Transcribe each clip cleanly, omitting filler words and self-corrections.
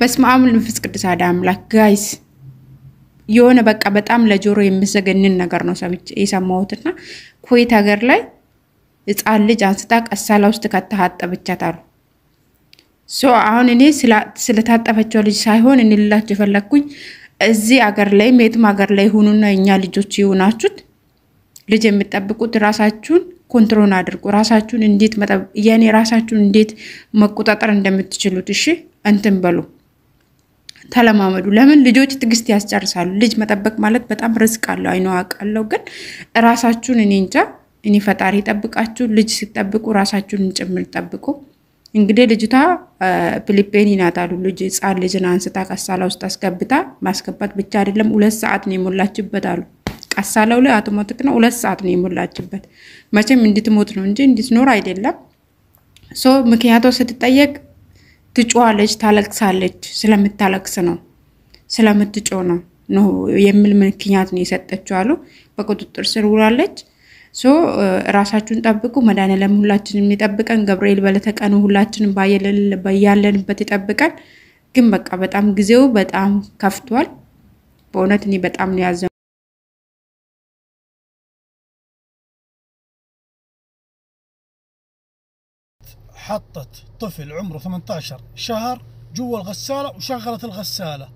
በስመ አብ ወመንፈስ ቅዱስ አሐዱ አምላክ ጋይስ የሆነ በቃ በጣም ለጆሮ የሚዘገንን ነገር ነው የሰማሁትና ኩዌት ሀገር ላይ ሕፃን ልጅ አንስታ ቀሳላ ውስጥ ከተሃጠበቻታሉ ሶ አሁን እኔ ስለታጠፈችው ልጅ ሳይሆን እንላችሁ የፈለኩኝ እዚህ ሀገር ላይ የትም ሀገር ላይ ሆኑና እኛ ልጆች ይሆናችሁት ልጅ የምትጠብቁት ራሳችሁን ኮንትሮል አድርጉ ራሳችሁን እንዴት ያኔ ራሳችሁን እንዴት መቆጣጠር እንደምትችሉት እሺ እንትን በሉ ተለማመዱ ለምን ልጆች ትግስት ያስጨርሳሉ ልጅ መጠበቅ ማለት በጣም ሪስክ አለው አይኖ አቃለው ግን ራሳችሁን እኔ እንጃ እኔ ፈጣሪ ይጠብቃችሁ ልጅ ሲጠብቁ ራሳችሁን ጭምር ጠብቁ እንግዲህ ልጅቷ ፊሊፒን ይናታሉ ልጅ ጻል ልጅን አንስታ ቀሳላ ውስጥ አስገብታ ማስገባት ብቻ አይደለም 2 ሰዓት ነው የሞላችበት አሉ ቀሳላው ላይ አውቶማቲክ ነው 2 ሰዓት ነው የሞላችበት መቼም እንድትሞት ነው እንጂ እንድትኖር አይደለም ሶ ምክንያቱ ስትጠየቅ ትጮዋለች ታለቅሳለች ስለምታለቅስ ነው ስለምትጮህ ነው የሚል ምክንያት ነው የሰጠችው አሉ በቁጥጥር ስር ውላለች ሶ ራሳችሁን ጠብቁ መድኃኒዓለም ሁላችንም ይጠብቀን ገብርኤል በለተቀኑ ሁላችንም ባያለንበት ይጠብቀን ግን በቃ በጣም ጊዜው በጣም ከፍቷል በእውነት እኔ በጣም ነው ያዘው حطت طفل عمره 18 شهر جوا الغسالة وشغلت الغسالة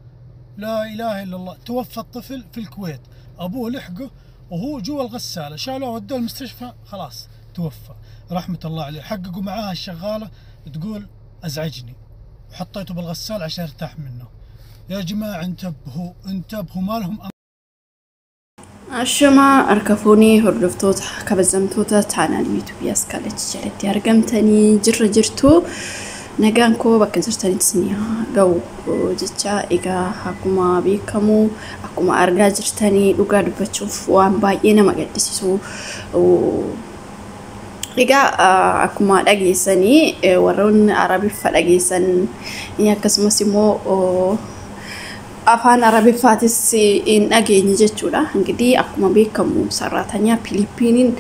لا إله إلا الله توفى الطفل في الكويت أبوه لحقه وهو جوا الغسالة شالوه ودوه المستشفى خلاص توفى رحمة الله عليه حققوا معاها الشغالة تقول أزعجني وحطيته بالغسالة عشان ارتاح منه يا جماعة انتبهوا ما لهم أشما أركفوني هردفتوت كبزمتوتا تانا اليوتيوب ياسكالت جلت يارقمتني جرجرتو نغانكو بكنسرتني تسنيها جو جتشا إيغا حكوما بيكمو حكوما أرغا جرتني لغا دبتشوف وان باينا مقدسيسو إيغا حكوما داقيساني ورون عربي فداقيسان ياكسما سيمو afaan arabiffaatis in dhageenye jechuudha እንግዲህ akkuma beekamu sarratanya Filipiiniin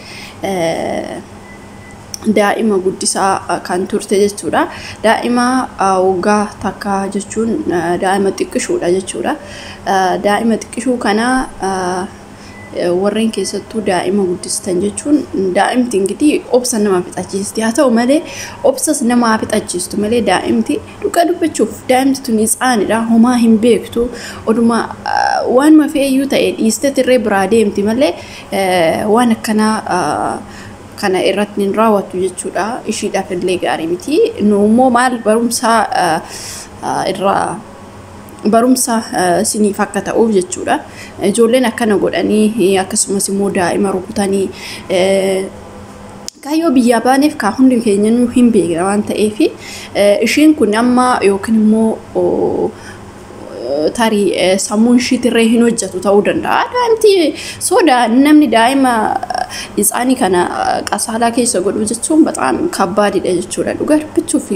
daa'ima guddisaa kan turte jechuudha daa'ima waggaa takka jechuun daa'ima xiqqishuudha jechuudha daa'ima xiqqishuu kana warreen keessattuu daa'ima guddistan jechuun daa'imti እንግዲህ obsa nama fixachiisti haa ta'u malee obsas nama fixachiistu malee daa'imti dhuga dubbachuuf daa'imti tun isaanidha homaa hin beektu oduma waan mafeeyyuu ta'e dhiistee tirree biraa deemti malee waan akkana kana irratti nin raawwatu jechuudha ishiidhaaf illee gaarii miti nuummoo maal barumsa irraa barumsa sinii fakka ta'uuf jechuudha ijoolleen akkana godhanii akkasumas immoo daa'ima rukutanii kaayoo biyya baaneef ka hundi keenya nu hin beekna waan ta'eef ishiin kun amma yookiin immoo tarii sammuun shiitirree hin hojjetu ta'uu danda'a daa'imti soda namni daa'ima isaanii kana qasaalaa keessa godhu jechuun bataam kabbaadidha jechuudha dhugaa dubbachuuf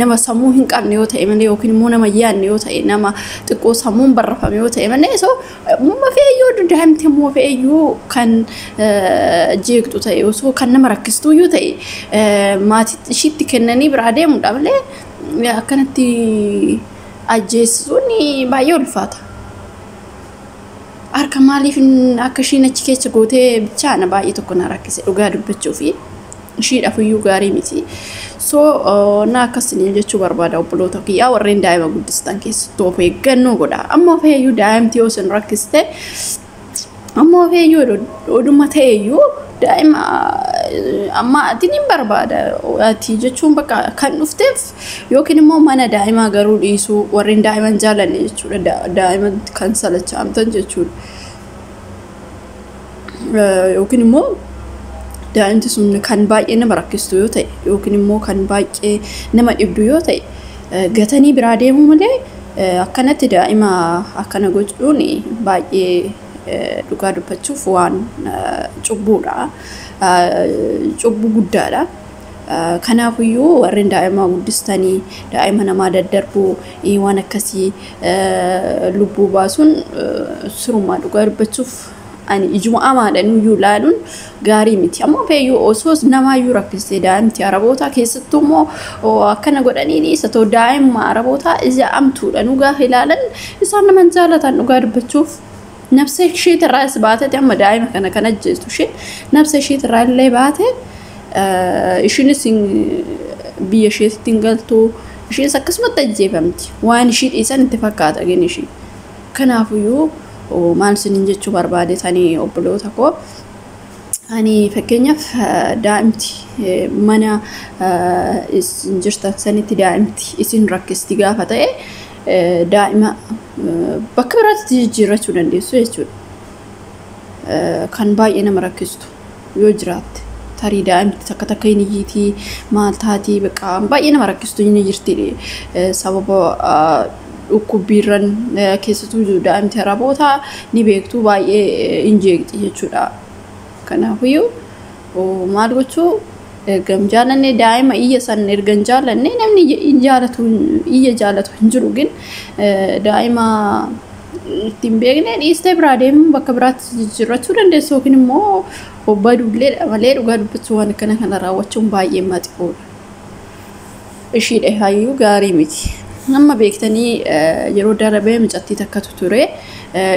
nama sammuu hin qabne yoo ta'e malee yookiin immoo nama yaadne yoo ta'e nama xiqqoo sammuun barrafame yoo ta'e malee so mafeeyyoo daa'imti mafeeyyoo kan jeeqtu ta'e osoo kan nama rakkistu yoo ta'e maatii ishiitti kennanii biraa deemuudha malee akkanatti ajjeessuuni baay'ee ulfaata harka maaliif akka ishiin achi keessa gootee bichaana baay'ee tokko na rakkise dhugaa dubbachuuf ishiidhaaf iyyuu gaarii miti so na akkasini jechuu barbaada obboloota kiyyaa warreen daa'ima guddistan keessattuu of eeggannoo godha amma feeyyuu daa'imti yoo sin rakkiste amma feeyyuu oduma ta'eyyuu daa'ima amma atinin barbaada ati jechuun bakka kan dhufteef yookiin immoo mana daa'ima garuu dhiisuu warreen daa'iman jaalanne jechuudha daa'ima kan salachaamtan jechuudha yookiin immoo daa'imti sun kan baay'ee nama rakkistu yoo ta'e yookiin immoo kan baay'ee nama dhibdu yoo ta'e gatanii biraa deemuu malee akkanatti daa'ima akkana gochuun baay'ee dhugaa dubbachuuf waan cubbuudha cubbu guddaadha kanaafiyyuu warreen daa'ima guddistanii daa'ima namaa daddarbuu waan akkasii lubbuu baasuun siruma dhugaa dubbachuuf ani ijuma amaadhaan iyyuu ilaaluun gaarii miti. Ammoo feeyyuu osoos namaayyuu rakkistee daa'imti Araboota keessattuu immoo akkana godhaniin isa too daa'imma Araboota ija amtuudhaan gaafa ilaalan isaan nama jaalatan dhugaa dubbachuuf nafsa isheetirraa is baatee amma daa'ima kana ajjeestu isheen nafsa isheetirraa illee baatee ishiinis biyya isheetti hin galtu ishiis akkasumatti ajjeefamti waan ishii dhiisan itti fakkaata gin ishii. Kanaafiyyuu maal isiniin jechuu barbaade tanii obboloota koo ani fakkeenyaaf daa'imti mana isin jirtan sanitti daa'imti isin rakkisti gaafa ta'e daa'ima bakka biraatti jijjiirrachuu dandeessu jechuudha. Kan baay'ee nama rakkistu yoo jiraatte tarii daa'imti takka hin iyyiitii maal taatii baqa baay'ee nama rakkistu hin jirti sababa dhukkubbiirran keessattuu daa'imti Araboota ni beektu baay'ee hin jeeqxi jechuudha. Kanaafiyyuu maal gochuu ergam jaalanne daa'ima iyya san ergan jaalanne namni iyya jaalatu hin jiru gin daa'ima ittiin beekne dhiistee biraa deemu bakka biraatti jijjiirrachuu dandeessu yookiin immoo obbaduullee malee dhugaa dubbachuu waan kana raawwachuun baay'ee maxifoodha. Ishiidha hayyuu gaarii miti. Amma beektanii yeroo darbee micattii takkatu ture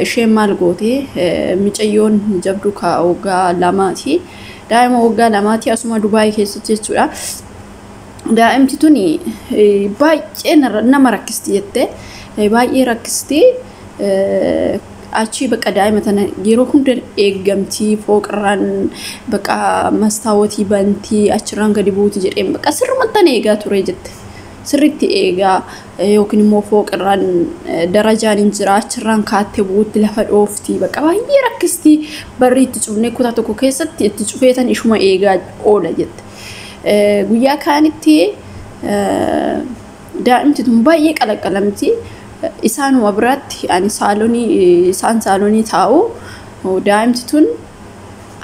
isheen maal goote micayyoon jabdu waggaa lamaati. Daa'ima waggaa lamaati asuma Dubaay keessatti jechuudha. Daa'imti tuni baay'ee nama rakkisti jettee baay'ee rakkisti. Achi baqa daa'ima tana yeroo hunda eeggamtii fooqarraan baqa mastaawotii bantii achirraan gadi buuti jedheen baqa sirrimattan eegaa ture jette. Sirriitti eegaa yookiin immoo fooqarraan darajaan hin jira achirraan kaattee buutti lafa dhoofti baqa baay'ee rakkisti barri itti cufnee kutaa tokko keessatti itti cufeetan ishuma eegaa oola jette. Guyyaa kaanitti daa'imti tun baay'ee qalaqalamti. Isaanuma biraatti ani isaan saalonii taa'u daa'imti tun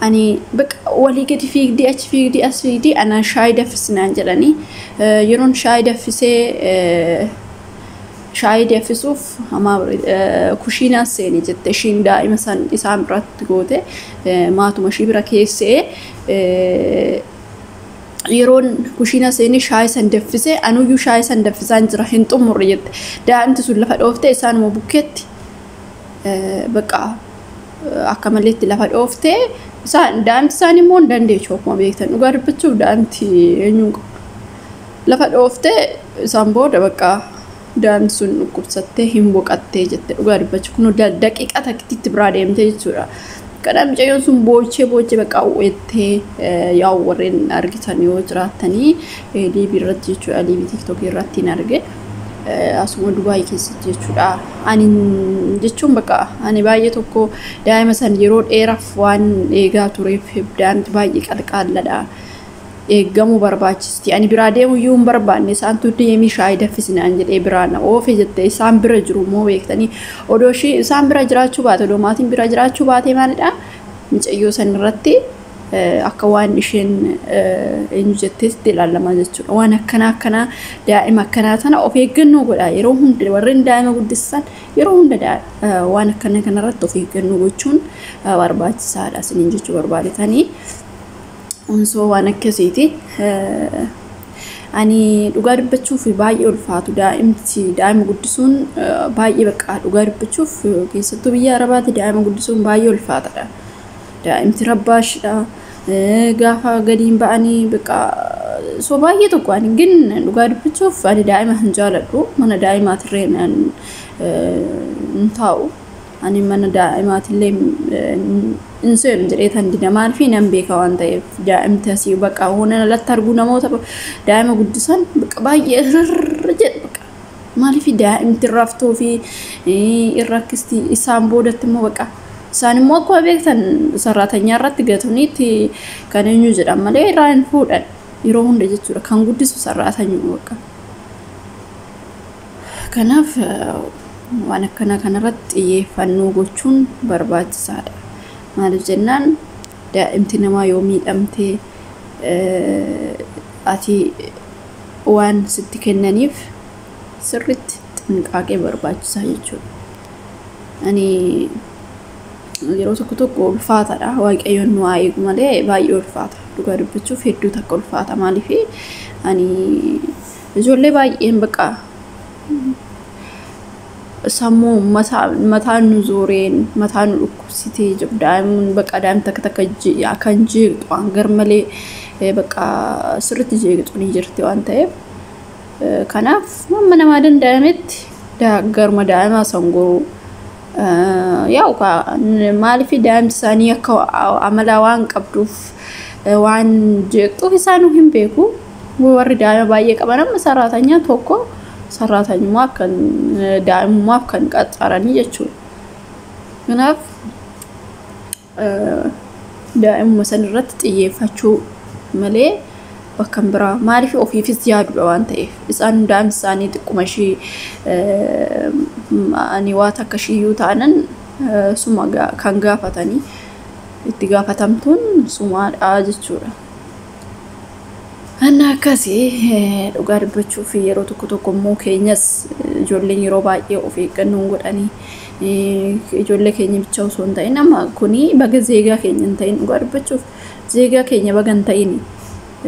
ani baqa walii gadi fiigdii achi fiigdii as fiigdii ana shaayii danfisinaan jedhanii yeroon shaayii danfisee shaayii danfisuuf amma kushiinaa seenii jette ishiin daa'ima isaan biratti goote maatuma ishii bira keessee yeroon kushiina seenii shaayii san danfisee anuyyuu shaayii san danfisaan jira hin xumurre jette daa'imti sun lafa dhoofte isaanuma bukkeetti baqa akka maleetti lafa dhoofte daa'imti isaan immoo hin dandeechu akkuma beektan dhugaa dubbachuuf daa'imti eenyuun lafa dhoofte isaan booda baqa daa'imti sun dhukkubsattee hin boqattee jette dhugaa dubbachuu kun daqiiqa takkitti biraa deemte jechuudha. Kadang macam sun boce baqa uette ya warren argitan yoo jiraatanii liibii irratti jechuudha liibii TikTok irratti arge asuma Dubaay keessatti jechuudha. Ani jechuun baqa ani baay'ee tokko daa'ima san yeroo dheeraaf waan eegaa tureef daa'imti baay'ee qalqaalladha. Eeggamuu barbaachisti. Ani biraa deemu iyyuu hin barbaanne isaan deemii shaayii danfisinaan jedhee biraan oofee jettee isaan bira jiru immoo beektanii odoo ishii isaan bira jiraachuu baate odoo maatiin bira jiraachuu baate maalidha micayyoo san irratti akka waan isheen eenyu jetteetti ilaalamaa jechuudha. Waan akkana daa'ima akkanaa tana of eeggannoo godhaa yeroo hunda warreen daa'ima guddisan yeroo hunda waan akkana kanarratti of eeggannoo gochuun barbaachisaadha isiniin jechuu barbaadetanii. So waan akkasiiti ani dhugaa dubbachuuf baay'ee ulfaatu daa'ima guddisuun baay'ee baqa dhugaa dubbachuuf keessattuu biyya Arabaatti daa'ima guddisuun baay'ee ulfaataadha. Daa'imti rabbaashidha gaafa gadiin ba'anii baqa so baay'ee tokko ani gin dhugaa dubbachuuf ani daa'ima hin jaaladhu mana daa'imaatirree hin taa'u ani mana daa'imaatillee insen jedheetan dinamaan fi nan beeka waan ta'eef daa'imti asii baqa hona latti argu namoota daa'ima guddisan baqa baay'ee jedhu baqa maaliif daa'imti raftoo fi irrakkisti isaan boodatti immoo baqa isaan immoo akkuma beektan saraatanyaa irratti gatuniitti kan eenyu jedhan malee irraa hin fuudhan yeroo hunda jechuudha kan guddisu saraatanyu baqa. Kanaaf waan akkana kanarratti xiyyeeffannoo gochuun barbaachisaadha. Maaliif jennaan daa'imti namaa yoo miidhamtee ati waan sitti kennaniif sirriitti xinqaaqee barbaachisaa jechuudha. Ani yeroo tokko ulfaataadha waaqayyoon nu haa eegu malee baay'ee ulfaata dhugaa dubbachuuf hedduu takka ulfaata maaliif ani ijoollee baay'een baqa sammuu mataan nu zooreen mataan nu dhukkubsitee jiru daa'imuun baqa daa'im takka kan jeeqxu waan garmalee baqa sirriitti jeeqxu ni jirti waan ta'eef kanaaf mamma namaa danda'ametti garma daa'imaa sangoo yaa'u maaliif daa'imti isaanii akka amala waan qabduuf waan jeeqxuuf isaanuu hin beeku warri daa'ima baay'ee qaban amma saraatanyaa tokko saraatanyaaf kan daa'imummaaf kan qaxaranii jechuudha. Kanaaf daa'imuma san irratti xiyyeeffachuu malee bakka biraa maaliif ofiifis yaadudha waan ta'eef isaan daa'imti isaanii xiqquma ishii ani waa takka ishiiyyuu taanan suma kan gaafatanii itti gaafatamtuun sumaadha jechuudha. Anna akkasii dhugaa dubbachuuf yeroo tokko immoo keenyas ijoolleen yeroo baay'ee of eeggannoo godhanii ijoollee keenya bicha osoo hin ta'in amma kuni baga zeegaa keenya hin ta'in dhugaa dubbachuuf zeegaa keenya baga hin ta'in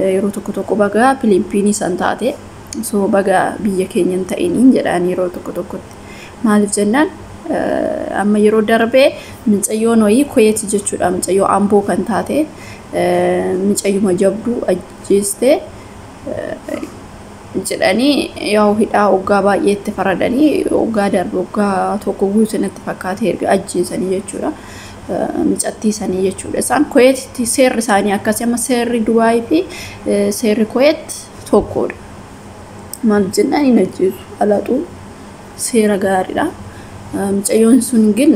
yeroo tokko baga Filiippiinii san taate so baga biyya keenya hin ta'in jedhaan yeroo tokkotti maaliif jennaan amma yeroo darbee mucayyoon wayii Kuweet jechuudha mucayyoo Amboo kan taate mucayyuma jabduu ajjeestee jedhanii yaa'u hidhaa waggaa baay'eetti faradanii waggaa darbe waggaa tokko guutuutti fakkaatee erga ajjeesanii jechuudha mucattii sanii jechuudha isaan Kuweetitti seerri isaanii akkasii amma seerri Dubaay fi seerri Kuweet tokkodha maal jennaan hin ajjeesu alaxuu seera gaariidha. Mucayyoon sun gin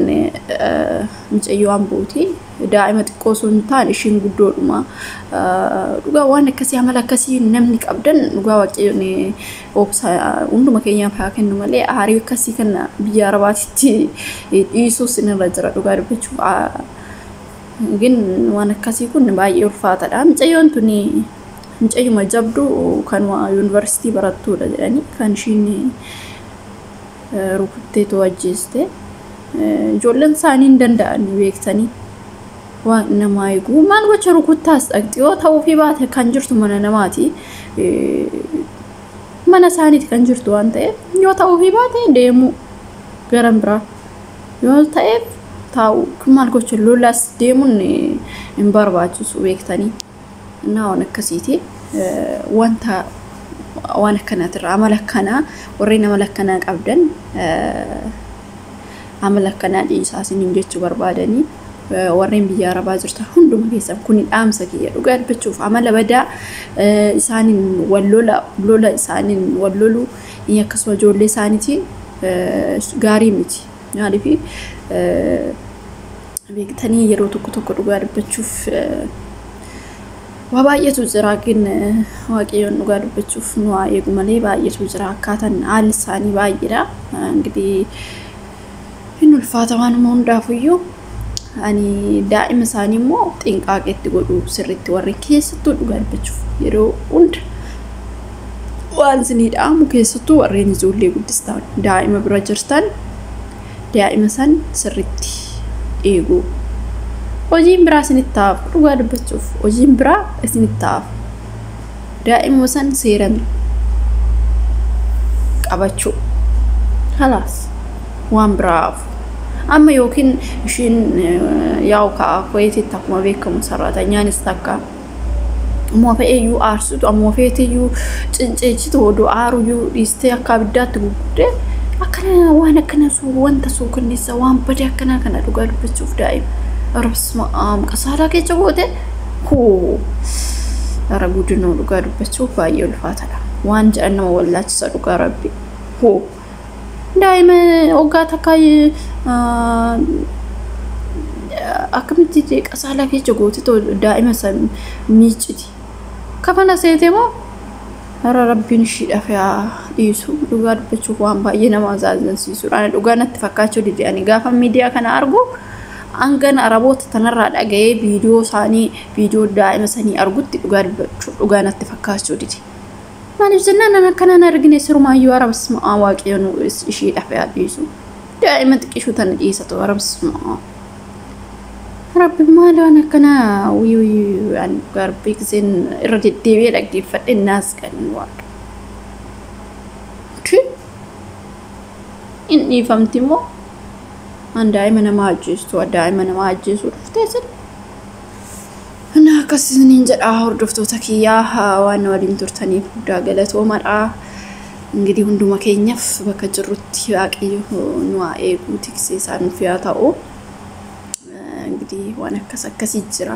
mucayyoo Ambooti daa'ima xiqqoo sun taan ishiin guddoodhuma dhugaa waan akkasii amala akkasii namni qabdan dhugaa waaqayyoon obsa hunduma keenyaaf haa kennu malee aarii akkasii kana biyya Arabaatitti dhiisuus irra jira dhugaa dubbachuuf gin waan akkasii kun baay'ee ulfaataadha. Mucayyoon tuni mucayyuma jabduu kan yuunivarsiitii barattuudha jedhanii kan ishiin rukuttee ajjeeste ijoolleen isaanii hin danda'an beektanii waan namaa eeguu maal gocha rukuttaas dhaqxi yoo ta'uu fi baate kan jirtu mana namaati mana isaaniiti kan jirtu waan ta'eef yoo ta'uu fi baate deemu garan biraa yoo ta'eef taa'u maal gocha lolaas deemuun hin barbaachisu beektanii waan akkasiiti wanta waan akkanatirra amala akkanaa warreen amala akkanaa qabdan amala akkanaa dhiisaasin jechuu barbaadanii warreen biyya Arabaa jirtan hunduma keessan kun dhaamsa kiyya dhugaa dubbachuuf amala badaa isaaniin wallola isaaniin wallolu akkasuma ijoollee isaaniitiin gaarii miti maaliif beektanii yeroo tokko dhugaa dubbachuuf waa baay'eetu jira gin waaqayyoon dhugaa dubbachuuf nu haa eegu malee baay'eetu jira akkaataan haalli isaanii baay'eedha engidihi hin ulfaata waanuma hundaafuyyuu ani daa'ima isaanii immoo xinqaaqeetti godhu sirriitti warri keessattuu dhugaa dubbachuuf yeroo hunda waan isinii dhaamu keessattuu warreen ijoollee guddistan daa'ima bira jirtan daa'ima san sirriitti eegu. Hojiin biraa isinitti taa'u dhugaa dubbachuuf hojiin biraa isinitti taa'u daa'ima san seeran qabachuu halaas waan biraaf amma yookiin ishiin yaa'u ka'a Kuweetitti akkuma beekamu sarratanyaanis takka ammoo fe'eeyyuu aarsitu ammoo feeteeyyuu cinceechitu oduu aaruyyuu dhiistee akka abiddaatti gurguddee akkana waan akkana wanta suukanneessa waan badee akkana kana dhugaa dubbachuuf daa'ima. Arabsma qasaadhaa keessa goote hoo ara guddinoo dhugaa dubbachuuf baay'ee ulfaataadha waan jedhan nama wallaachisa dhugaa rabbi hoo daa'ima waggaa takka akkamitti qasaadhaa keessa goote daa'ima san miiciti kafana seete moo ara rabbiin ishiidhaaf yaa dhiisu dhugaa dubbachuuf waan baay'ee nama azaazansiisudha dhugaa natti fakkaachuu dide ani gaafa miidiyaa kana argu angana Araboota tanarraa dhaga'ee viidiyoo daa'ima sanii argutti dhugaa natti fakkaachuu dide maaliif jennaan akkanaan argine sirumaayyuu Arabsmaa waaqayyoon ishiidhaaf yaa dhiisu daa'ima xiqqishuu tana dhiisatu Arabsmaa rabbi maal waan akkana an garbii gizeen irra deddeebi'ee dhaggeeffadhe naas kan waaqa inni famti moo an daa'ima nama ajjeestu daa'ima nama ajjeesuu dhufteessin ana akkasiniin jedhaa hordoftoota kiyyaa waan waliin turtaniif guddaa galatoomadha እንግዲህ ሁንዱማ ከኛፍ በከጅሩት ያቂዩ ነው ኤጉ ቲክሴሳን ፊያታው እንግዲህ ዋና ከሰከስ ይጅራ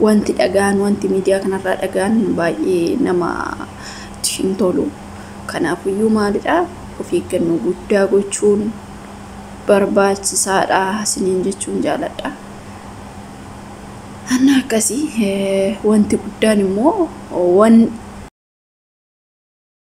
ዋንቲ ዳጋን ዋንቲ ሚዲያ ከነራ ዳጋን ባይ ነማ ቲንቶሉ ከናፉዩ ማልዳ ኦፊከኑ ጉዳጎቹን በርባች ሳዳ ሲኒንጀቹን ጃለዳ እና ከሲ ዋንቲ ጉዳንሞ ዋን